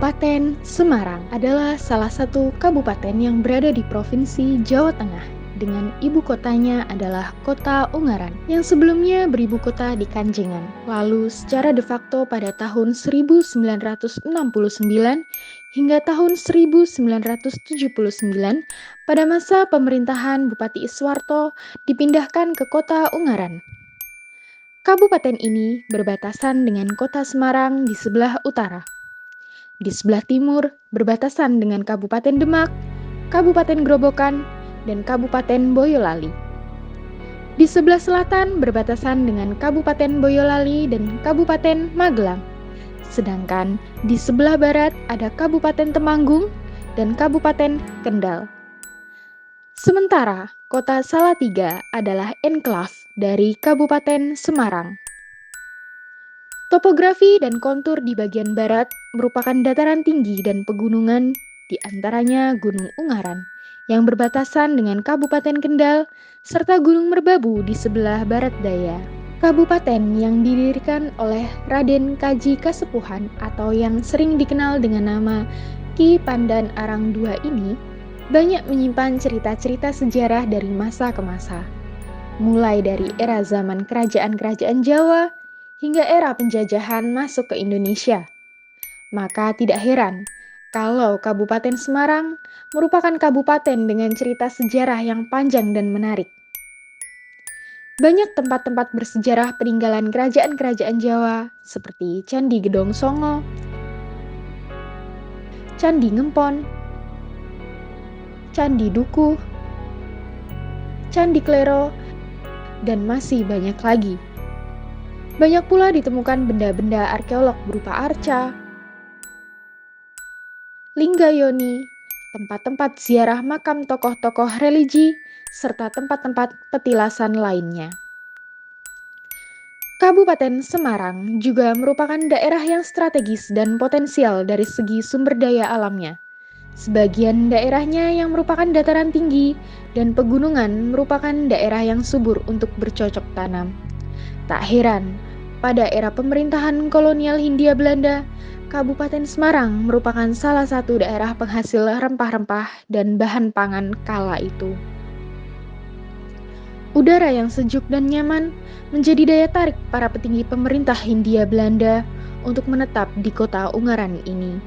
Kabupaten Semarang adalah salah satu kabupaten yang berada di Provinsi Jawa Tengah dengan ibu kotanya adalah Kota Ungaran yang sebelumnya beribu kota di Kanjengan. Lalu secara de facto pada tahun 1969 hingga tahun 1979 pada masa pemerintahan Bupati Iswarto dipindahkan ke Kota Ungaran. Kabupaten ini berbatasan dengan Kota Semarang di sebelah utara. Di sebelah timur berbatasan dengan Kabupaten Demak, Kabupaten Grobogan, dan Kabupaten Boyolali. Di sebelah selatan berbatasan dengan Kabupaten Boyolali dan Kabupaten Magelang. Sedangkan di sebelah barat ada Kabupaten Temanggung dan Kabupaten Kendal. Sementara Kota Salatiga adalah enklave dari Kabupaten Semarang. Topografi dan kontur di bagian barat merupakan dataran tinggi dan pegunungan, di antaranya Gunung Ungaran, yang berbatasan dengan Kabupaten Kendal, serta Gunung Merbabu di sebelah barat daya. Kabupaten yang didirikan oleh Raden Kaji Kasepuhan atau yang sering dikenal dengan nama Ki Pandan Arang II ini, banyak menyimpan cerita-cerita sejarah dari masa ke masa. Mulai dari era zaman kerajaan-kerajaan Jawa, hingga era penjajahan masuk ke Indonesia. Maka tidak heran kalau Kabupaten Semarang merupakan kabupaten dengan cerita sejarah yang panjang dan menarik. Banyak tempat-tempat bersejarah peninggalan kerajaan-kerajaan Jawa seperti Candi Gedong Songo, Candi Ngempon, Candi Dukuh, Candi Klero, dan masih banyak lagi. Banyak pula ditemukan benda-benda arkeolog berupa arca, linggayoni, tempat-tempat ziarah makam tokoh-tokoh religi, serta tempat-tempat petilasan lainnya. Kabupaten Semarang juga merupakan daerah yang strategis dan potensial dari segi sumber daya alamnya. Sebagian daerahnya yang merupakan dataran tinggi dan pegunungan merupakan daerah yang subur untuk bercocok tanam. Tak heran, pada era pemerintahan kolonial Hindia Belanda, Kabupaten Semarang merupakan salah satu daerah penghasil rempah-rempah dan bahan pangan kala itu. Udara yang sejuk dan nyaman menjadi daya tarik para petinggi pemerintah Hindia Belanda untuk menetap di kota Ungaran ini.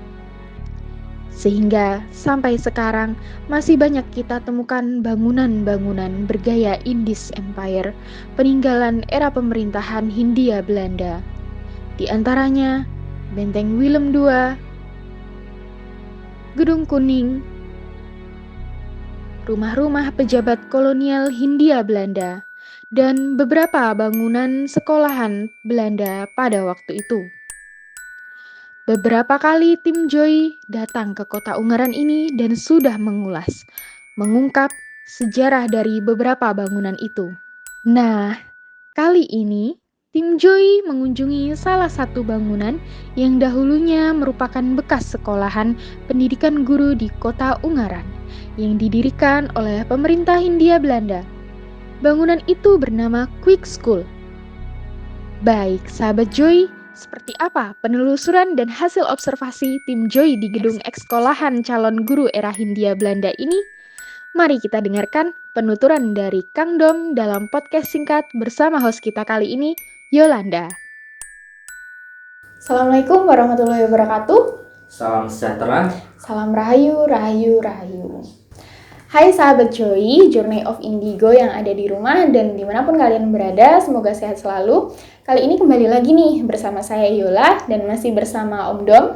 Sehingga sampai sekarang masih banyak kita temukan bangunan-bangunan bergaya Indies Empire peninggalan era pemerintahan Hindia Belanda. Di antaranya Benteng Willem II, Gedung Kuning, rumah-rumah pejabat kolonial Hindia Belanda, dan beberapa bangunan sekolahan Belanda pada waktu itu. Beberapa kali tim Joy datang ke kota Ungaran ini dan sudah mengulas, mengungkap sejarah dari beberapa bangunan itu. Nah, kali ini tim Joy mengunjungi salah satu bangunan yang dahulunya merupakan bekas sekolahan pendidikan guru di kota Ungaran yang didirikan oleh pemerintah Hindia Belanda. Bangunan itu bernama Quick School. Baik, sahabat Joy, seperti apa penelusuran dan hasil observasi tim Joy di gedung ekskolahan calon guru era Hindia Belanda ini? Mari kita dengarkan penuturan dari Kang Dom dalam podcast singkat bersama host kita kali ini, Yolanda. Assalamualaikum warahmatullahi wabarakatuh. Salam sejahtera. Salam rahayu, rahayu, rahayu. Hai sahabat Joy, Journey of Indigo yang ada di rumah dan dimanapun kalian berada, semoga sehat selalu. Kali ini kembali lagi nih bersama saya Yola dan masih bersama Om Dom.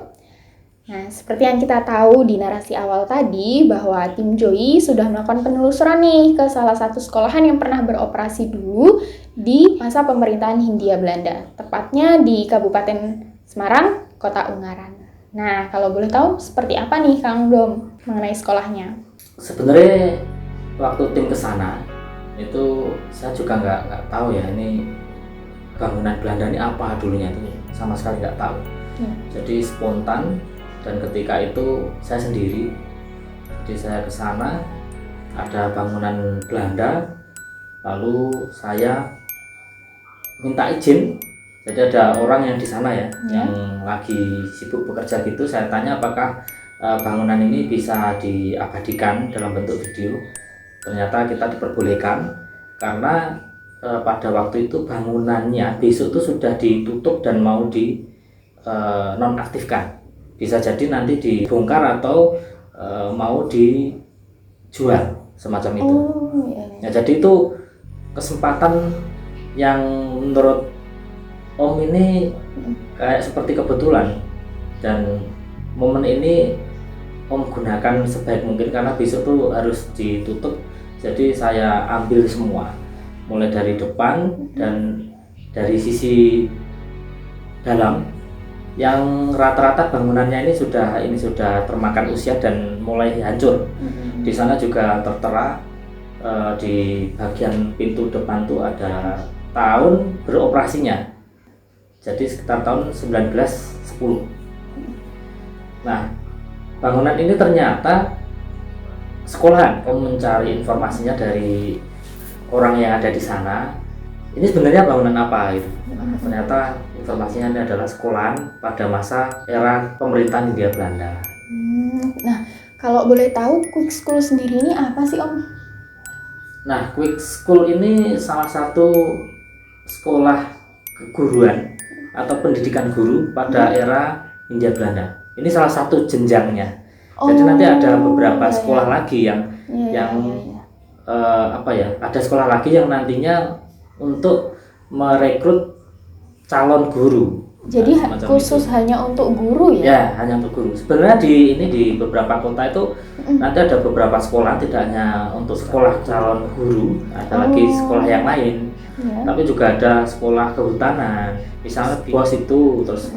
Nah, seperti yang kita tahu di narasi awal tadi bahwa tim Joy sudah melakukan penelusuran nih ke salah satu sekolahan yang pernah beroperasi dulu di masa pemerintahan Hindia Belanda, tepatnya di Kabupaten Semarang, Kota Ungaran. Nah, kalau boleh tahu seperti apa nih Kang Dom mengenai sekolahnya? Sebenarnya waktu tim kesana itu saya juga nggak tahu ya ini bangunan Belanda ini apa dulunya, itu sama sekali nggak tahu. Jadi spontan, dan ketika itu saya sendiri, jadi saya kesana ada bangunan Belanda, lalu saya minta izin. Jadi ada orang yang di sana ya, yang lagi sibuk bekerja gitu. Saya tanya apakah bangunan ini bisa diabadikan dalam bentuk video. Ternyata kita diperbolehkan karena pada waktu itu bangunannya besok itu sudah ditutup dan mau di nonaktifkan. Bisa jadi nanti dibongkar atau mau dijual semacam itu. Ya, jadi itu kesempatan yang menurut Om ini kayak seperti kebetulan, dan momen ini Om gunakan sebaik mungkin karena besok tuh harus ditutup. Jadi saya ambil semua, mulai dari depan dan dari sisi dalam, yang rata-rata bangunannya ini sudah termakan usia dan mulai hancur. Di sana juga tertera di bagian pintu depan tuh ada tahun beroperasinya. Jadi sekitar tahun 1910. Nah, bangunan ini ternyata sekolahan. Kamu mencari informasinya dari orang yang ada di sana. Ini sebenarnya bangunan apa gitu. Ternyata informasinya ini adalah sekolahan pada masa era pemerintahan Hindia Belanda. Nah, kalau boleh tahu Quick School sendiri ini apa sih Om? Nah, Quick School ini salah satu sekolah keguruan atau pendidikan guru pada era Hindia Belanda. Ini salah satu jenjangnya. Jadi nanti ada beberapa sekolah lagi yang ada sekolah lagi yang nantinya untuk merekrut calon guru. Jadi khusus itu hanya untuk guru ya? Ya, hanya untuk guru. Sebenarnya di beberapa kota itu nanti ada beberapa sekolah, tidak hanya untuk sekolah calon guru, ada lagi sekolah yang lain. Tapi juga ada sekolah kehutanan, misalnya BOS itu, terus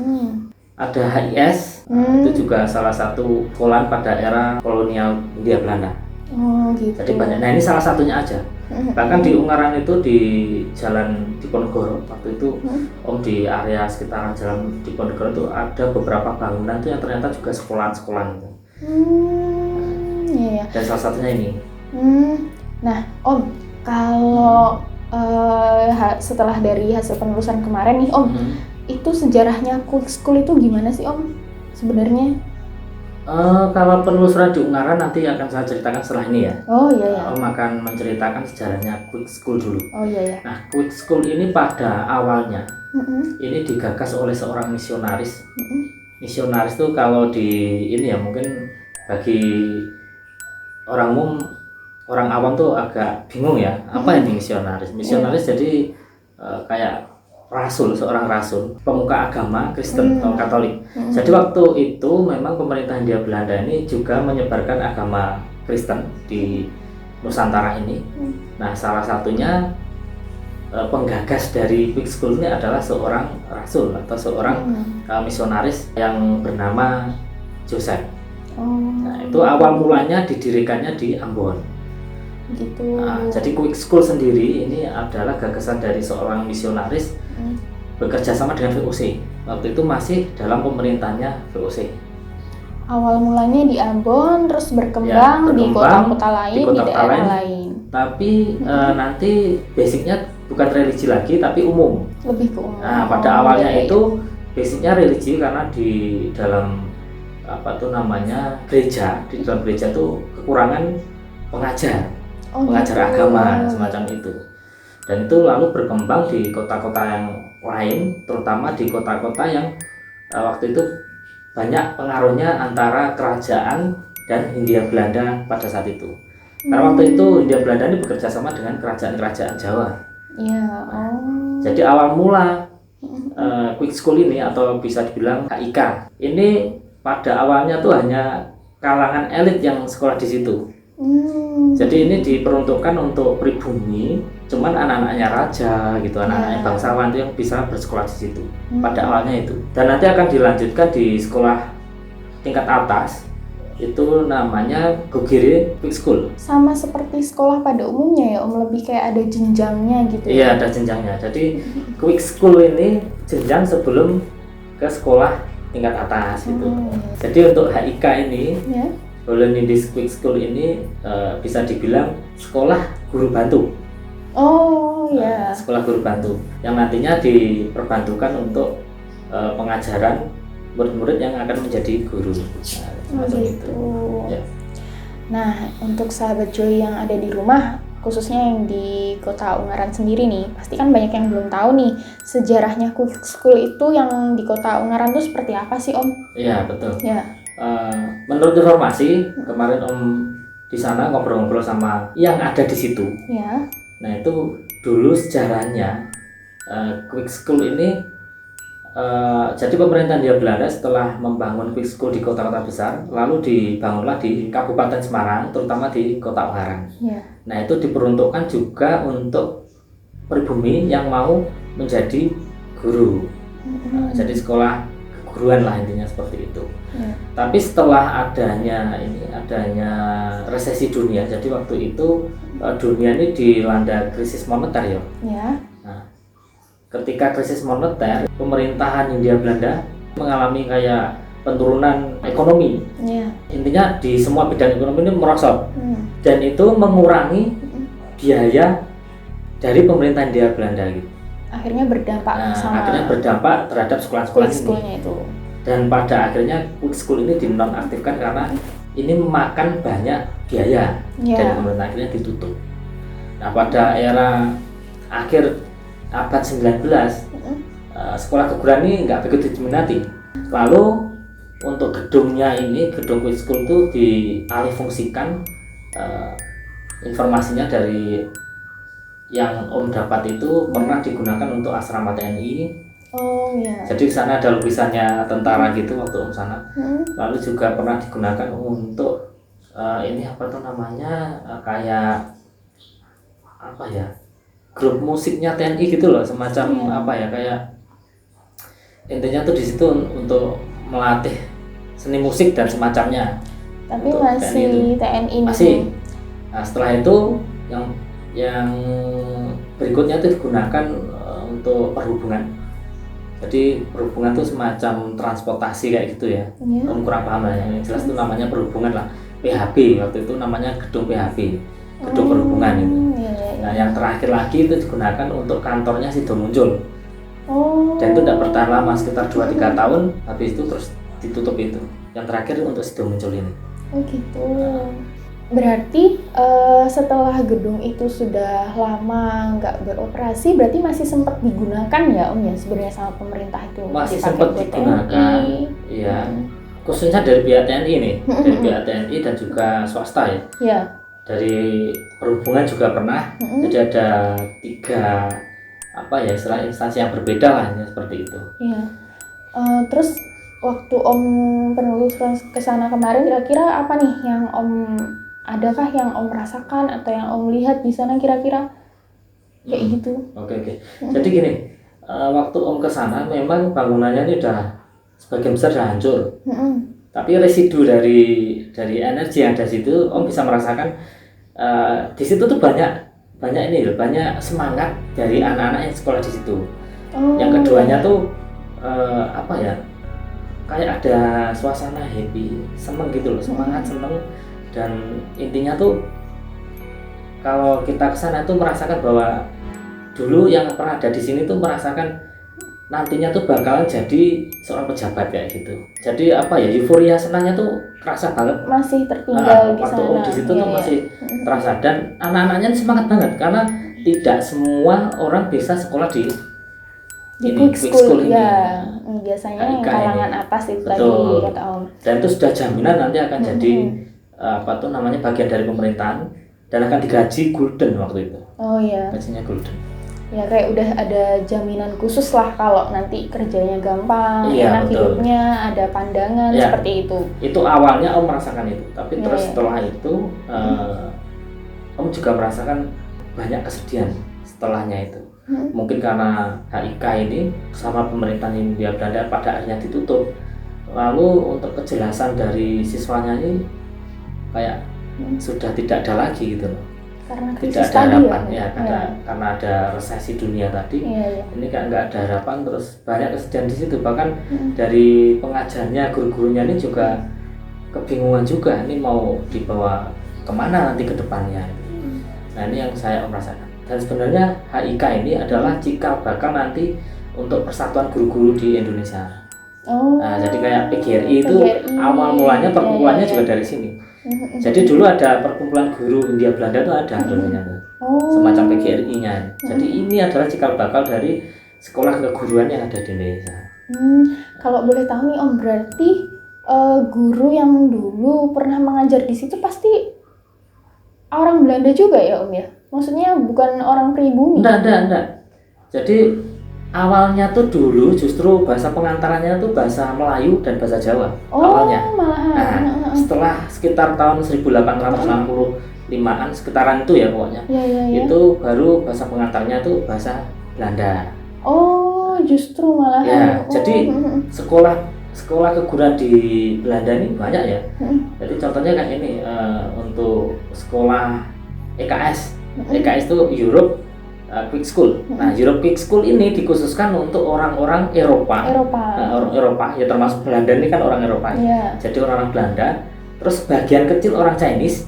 ada HIS, itu juga salah satu sekolah pada era kolonial Hindia Belanda. Gitu. Jadi banyak. Nah, ini salah satunya aja. Bahkan di Ungaran itu, di Jalan Diponegoro waktu itu, Om, di area sekitaran Jalan Diponegoro itu ada beberapa bangunan tuh yang ternyata juga sekolahan-sekolahan itu. Dan salah satunya ini. Nah, Om, kalau setelah dari hasil penelusuran kemarin nih Om, itu sejarahnya Quick School itu gimana sih Om sebenarnya? Kalau penelusuran di Ungaran nanti akan saya ceritakan setelah ini ya. Om akan menceritakan sejarahnya Quick School dulu. Nah, Quick School ini pada awalnya ini digagas oleh seorang misionaris. Misionaris itu kalau di ini ya, mungkin bagi orang umum, orang awam tuh agak bingung ya, apa ini misionaris? Misionaris jadi kayak rasul, seorang rasul, pemuka agama Kristen atau Katolik. Jadi waktu itu memang pemerintah Hindia Belanda ini juga menyebarkan agama Kristen di Nusantara ini. Nah, salah satunya penggagas dari Quick School ini adalah seorang rasul atau seorang misionaris yang bernama Joseph. Nah, itu awal mulanya didirikannya di Ambon. Gitu. Nah, jadi Quick School sendiri ini adalah gagasan dari seorang misionaris bekerja sama dengan VOC. Waktu itu masih dalam pemerintahannya VOC. Awal mulanya di Ambon, terus berkembang di kota-kota lain, di daerah lain. Tapi nanti basicnya bukan religi lagi, tapi umum. Lebih ke umum. Nah, pada awalnya itu basicnya religi karena di dalam gereja, di dalam gereja itu kekurangan pengajar. Pengajar agama semacam itu, dan itu lalu berkembang di kota-kota yang lain, terutama di kota-kota yang waktu itu banyak pengaruhnya antara kerajaan dan Hindia Belanda pada saat itu. Karena waktu itu Hindia Belanda ini bekerja sama dengan kerajaan-kerajaan Jawa. Jadi awal mula Quick School ini, atau bisa dibilang HIK ini, pada awalnya tuh hanya kalangan elit yang sekolah di situ. Jadi ini diperuntukkan untuk pribumi, cuman anak-anaknya raja gitu, anak-anaknya bangsawan itu yang bisa bersekolah di situ pada awalnya itu. Dan nanti akan dilanjutkan di sekolah tingkat atas, itu namanya Gogire Quick School. Sama seperti sekolah pada umumnya ya Om, lebih kayak ada jenjangnya gitu. Iya, ada jenjangnya. Jadi Quick School ini jenjang sebelum ke sekolah tingkat atas gitu. Jadi untuk HIK ini, Holland Indies Quick School ini bisa dibilang sekolah guru bantu. ya. Sekolah guru bantu yang nantinya diperbantukan untuk pengajaran murid-murid yang akan menjadi guru. Gitu. Itu. Ya. Nah, untuk sahabat Joy yang ada di rumah, khususnya yang di Kota Ungaran sendiri nih, pasti kan banyak yang belum tahu nih sejarahnya Quick School itu yang di Kota Ungaran tuh seperti apa sih, Om? Iya, betul. Ya. Menurut informasi kemarin Om di sana ngobrol-ngobrol sama yang ada di situ. Ya. Nah, itu dulu sejarahnya Quick School ini jadi pemerintahan Hindia Belanda setelah membangun Quick School di kota-kota besar, lalu dibangunlah di Kabupaten Semarang, terutama di Kota Ungaran. Ya. Nah, itu diperuntukkan juga untuk pribumi yang mau menjadi guru. Jadi sekolah keguruan lah intinya seperti itu. Ya. Tapi setelah adanya resesi dunia, jadi waktu itu dunia ini dilanda krisis moneter ya. Ya. Nah, ketika krisis moneter, pemerintahan Hindia Belanda mengalami kayak penurunan ekonomi. Ya. Intinya di semua bidang ekonomi ini merosot. Dan itu mengurangi biaya dari pemerintahan Hindia Belanda gitu. Akhirnya berdampak akhirnya berdampak terhadap sekolah-sekolah ini. Itu. Dan pada akhirnya Quick School ini dinonaktifkan karena ini memakan banyak biaya dari pemerintah, akhirnya ditutup. Nah, pada era akhir abad 19 sekolah keguruan ini nggak begitu diminati. Lalu untuk gedungnya ini, gedung Quick School itu dialihfungsikan. Informasinya dari yang Om dapat itu pernah digunakan untuk asrama TNI. Oh ya. Jadi di sana ada lukisannya tentara gitu waktu Om sana. Lalu juga pernah digunakan untuk ini apa tuh namanya kayak apa ya, grup musiknya TNI gitu loh, semacam apa ya, kayak intinya tuh di situ untuk melatih seni musik dan semacamnya. Tapi masih TNI masih. Nah, setelah itu yang berikutnya itu digunakan untuk perhubungan. Jadi perhubungan itu semacam transportasi kayak gitu ya. Om kurang paham lah, yang jelas itu namanya perhubungan lah. PHB waktu itu namanya gedung PHB, gedung perhubungan itu. Nah, yang terakhir lagi itu digunakan untuk kantornya Sidomuncul. Dan itu tidak bertahan lama, sekitar 2-3 tahun, habis itu terus ditutup itu. Yang terakhir untuk Sidomuncul ini. Oh gitu. Berarti setelah gedung itu sudah lama nggak beroperasi, berarti masih sempat digunakan ya Om ya sebenarnya sama pemerintah itu? Masih sempat digunakan, iya. Khususnya dari pihak TNI nih, dari pihak TNI dan juga swasta ya. Ya. Dari perhubungan juga pernah. Jadi ada 3 apa ya, istilah instansi yang berbeda lah ya, seperti itu. Iya. Terus waktu Om penelusuran ke sana kemarin, kira-kira apa nih yang adakah yang Om rasakan atau yang Om lihat di sana kira-kira kayak gitu? Oke. Jadi gini, waktu Om ke sana memang bangunannya ini udah sebagian besar sudah hancur. Tapi residu dari energi yang ada di situ, Om bisa merasakan di situ tuh banyak semangat dari anak-anak yang sekolah di situ. Yang keduanya tuh apa ya, kayak ada suasana happy, seneng gitu loh, semangat, seneng. Dan intinya tuh kalau kita kesana tuh merasakan bahwa dulu yang pernah ada di sini tuh merasakan nantinya tuh bakalan jadi seorang pejabat kayak gitu. Jadi apa ya, euforia senangnya tuh terasa banget. Masih tertinggal di waktu sana. Di situ tuh masih terasa, dan anak-anaknya semangat banget karena tidak semua orang bisa sekolah di Quick School ini. Ya, biasanya yang kalangan atas itu tadi kata Om. Dan itu sudah jaminan nanti akan jadi apa tuh namanya, bagian dari pemerintahan dan akan digaji gulden waktu itu. Oh iya. Gajinya gulden. Ya kayak udah ada jaminan khusus lah kalau nanti kerjanya gampang, enak hidupnya, ada pandangan seperti itu. Itu awalnya Om merasakan itu, tapi terus setelah itu Om juga merasakan banyak kesedihan setelahnya itu. Mungkin karena HIK ini sama pemerintahan Hindia Belanda pada akhirnya ditutup. Lalu untuk kejelasan dari siswanya ini kayak sudah tidak ada lagi gitu loh. Karena tidak ada harapan ya, karena ada resesi dunia tadi. Ini kan nggak ada harapan, terus banyak kesedihan di situ. Bahkan dari pengajarnya, guru-gurunya ini juga kebingungan juga, ini mau dibawa kemana nanti ke depannya. Nah, ini yang saya merasakan. Dan sebenarnya HIK ini adalah cikal bakal nanti untuk persatuan guru-guru di Indonesia. Nah, jadi kayak PGRI itu awal mulanya perkumpulannya juga dari sini. Jadi dulu ada perkumpulan guru Hindia Belanda itu ada dulunya, semacam PGRI-nya. Jadi ini adalah cikal bakal dari sekolah keguruan yang ada di Indonesia. Kalau boleh tahu nih Om, berarti guru yang dulu pernah mengajar di situ pasti orang Belanda juga ya Om ya? Maksudnya bukan orang pribumi? Enggak. Jadi awalnya tuh dulu justru bahasa pengantarannya tuh bahasa Melayu dan bahasa Jawa awalnya. Malahan. Nah, setelah sekitar tahun 1865-an sekitaran itu ya pokoknya. Ya. Itu baru bahasa pengantarnya tuh bahasa Belanda. Oh, justru malahan. Ya, jadi sekolah keguruan di Belanda ini banyak ya. Jadi contohnya kayak ini untuk sekolah EKS. EKS itu Europe Quick School. Nah, Europe Quick School ini dikhususkan untuk orang-orang Eropa. Orang Eropa ya, termasuk Belanda ini kan orang Eropa. Jadi orang Belanda. Terus bagian kecil orang Chinese.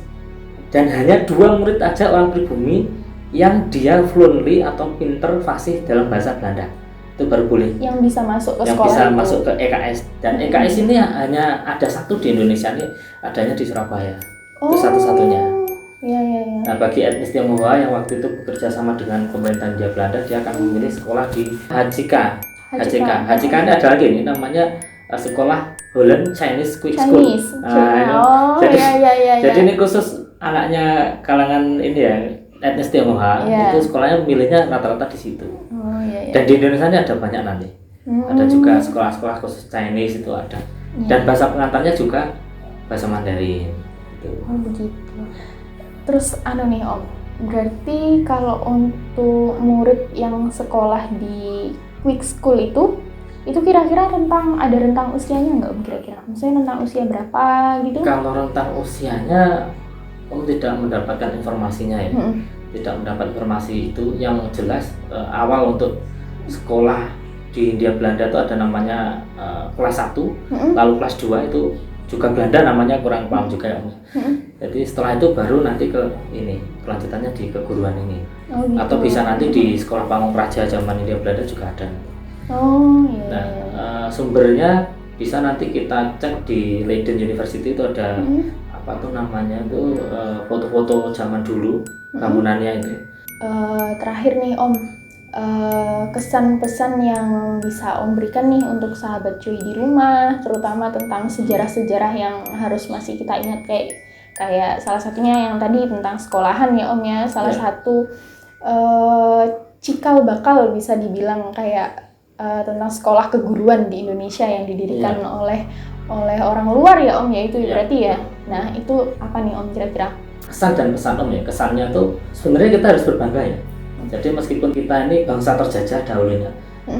Dan hanya 2 murid aja orang pribumi yang dia fluently atau pinter fasih dalam bahasa Belanda. Itu baru boleh. Yang bisa masuk ke sekolah. Yang bisa masuk ke EKS. Dan EKS ini hanya ada satu di Indonesia, ini adanya di Surabaya. Itu satu-satunya. Iya. Nah, bagi etnis Tionghoa yang waktu itu bekerja sama dengan pemerintahan Hindia Belanda, dia akan memilih sekolah di HJK. HJK ini ada lagi nih namanya sekolah Holland Chinese Quick School. Nah, jadi ini khusus anaknya kalangan ini ya, etnis Tionghoa. Itu sekolahnya milihnya rata-rata di situ. Dan di Indonesia ini ada banyak nanti. Ada juga sekolah-sekolah khusus Chinese itu ada. Dan bahasa pengantarnya juga bahasa Mandarin. Gitu. Oh begitu. Terus nih Om, berarti kalau untuk murid yang sekolah di Quick School itu kira-kira ada rentang usianya nggak Om kira-kira? Maksudnya rentang usia berapa gitu? Kalau rentang usianya Om tidak mendapatkan informasinya ya. Tidak mendapat informasi itu. Yang jelas awal untuk sekolah di Hindia Belanda itu ada namanya kelas 1, lalu kelas 2 itu juga Belanda namanya, kurang paham juga ya. Jadi setelah itu baru nanti ke ini kelanjutannya di keguruan ini. Gitu. Atau bisa nanti di sekolah Pamungpraja zaman Hindia Belanda juga ada. Nah, sumbernya bisa nanti kita cek di Leiden University, itu ada apa tuh namanya itu foto-foto zaman dulu bangunannya itu. Terakhir nih Om, kesan pesan yang bisa Om berikan nih untuk sahabat cuy di rumah, terutama tentang sejarah-sejarah yang harus masih kita ingat, kayak salah satunya yang tadi tentang sekolahan ya Om ya, salah satu cikal bakal bisa dibilang kayak tentang sekolah keguruan di Indonesia yang didirikan oleh orang luar ya Om ya, itu berarti ya. Nah itu apa nih Om kira-kira? Kesan dan pesan Om ya, kesannya tuh sebenarnya kita harus berbangga ya. Jadi meskipun kita ini bangsa terjajah dahulunya,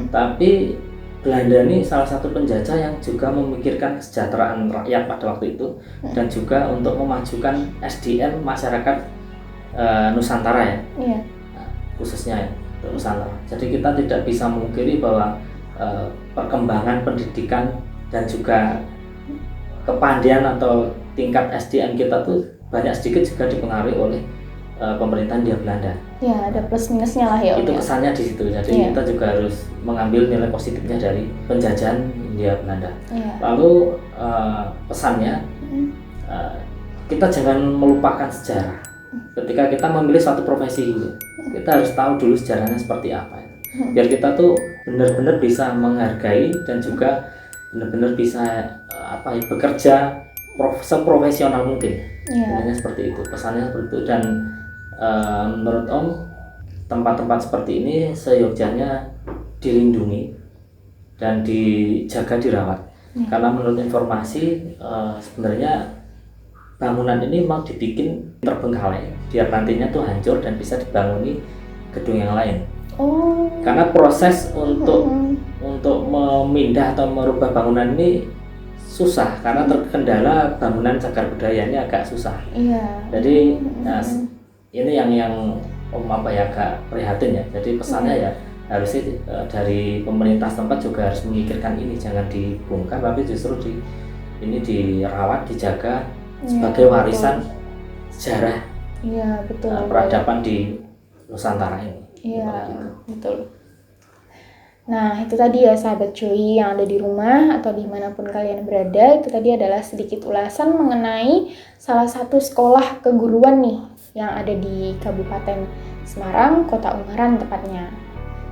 tapi Belanda ini salah satu penjajah yang juga memikirkan kesejahteraan rakyat pada waktu itu, dan juga untuk memajukan SDM masyarakat Nusantara ya, khususnya ya, Nusantara. Jadi kita tidak bisa memungkiri bahwa perkembangan pendidikan dan juga kepandaian atau tingkat SDM kita tuh banyak sedikit juga dipengaruhi oleh pemerintahan Hindia Belanda. Ya, ada plus minusnya lah ya Om. Itu kesannya di situ. Jadi kita juga harus mengambil nilai positifnya dari penjajahan Hindia Belanda. Lalu pesannya kita jangan melupakan sejarah. Ketika kita memilih suatu profesi ini, kita harus tahu dulu sejarahnya seperti apa. Biar kita tuh benar-benar bisa menghargai dan juga benar-benar bisa bekerja seprofesional mungkin. Intinya seperti itu, pesannya seperti itu. Dan menurut Om, tempat-tempat seperti ini seyogyanya dilindungi dan dijaga, dirawat. Karena menurut informasi sebenarnya bangunan ini mau dibikin terbengkalai biar nantinya tuh hancur dan bisa dibanguni gedung yang lain. Karena proses untuk memindah atau merubah bangunan ini susah, karena terkendala bangunan cagar budaya ini agak susah. Jadi ini yang Om agak prihatin ya. Jadi pesannya ya harusnya dari pemerintah tempat juga harus memikirkan ini, jangan dibongkar tapi justru ini dirawat, dijaga sebagai warisan sejarah peradaban di Nusantara ini. Iya, Gitu. betul. Nah, itu tadi ya sahabat Joy yang ada di rumah atau dimanapun kalian berada, itu tadi adalah sedikit ulasan mengenai salah satu sekolah keguruan nih yang ada di Kabupaten Semarang, Kota Ungaran tepatnya.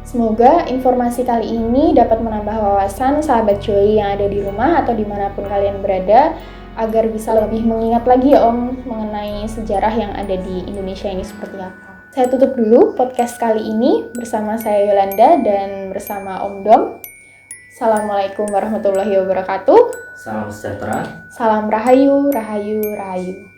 Semoga informasi kali ini dapat menambah wawasan sahabat Joy yang ada di rumah atau dimanapun kalian berada, agar bisa lebih mengingat lagi ya Om mengenai sejarah yang ada di Indonesia ini seperti apa. Saya tutup dulu podcast kali ini bersama saya Yolanda dan bersama Om Dom. Assalamualaikum warahmatullahi wabarakatuh. Salam sejahtera. Salam Rahayu, Rahayu, Rahayu.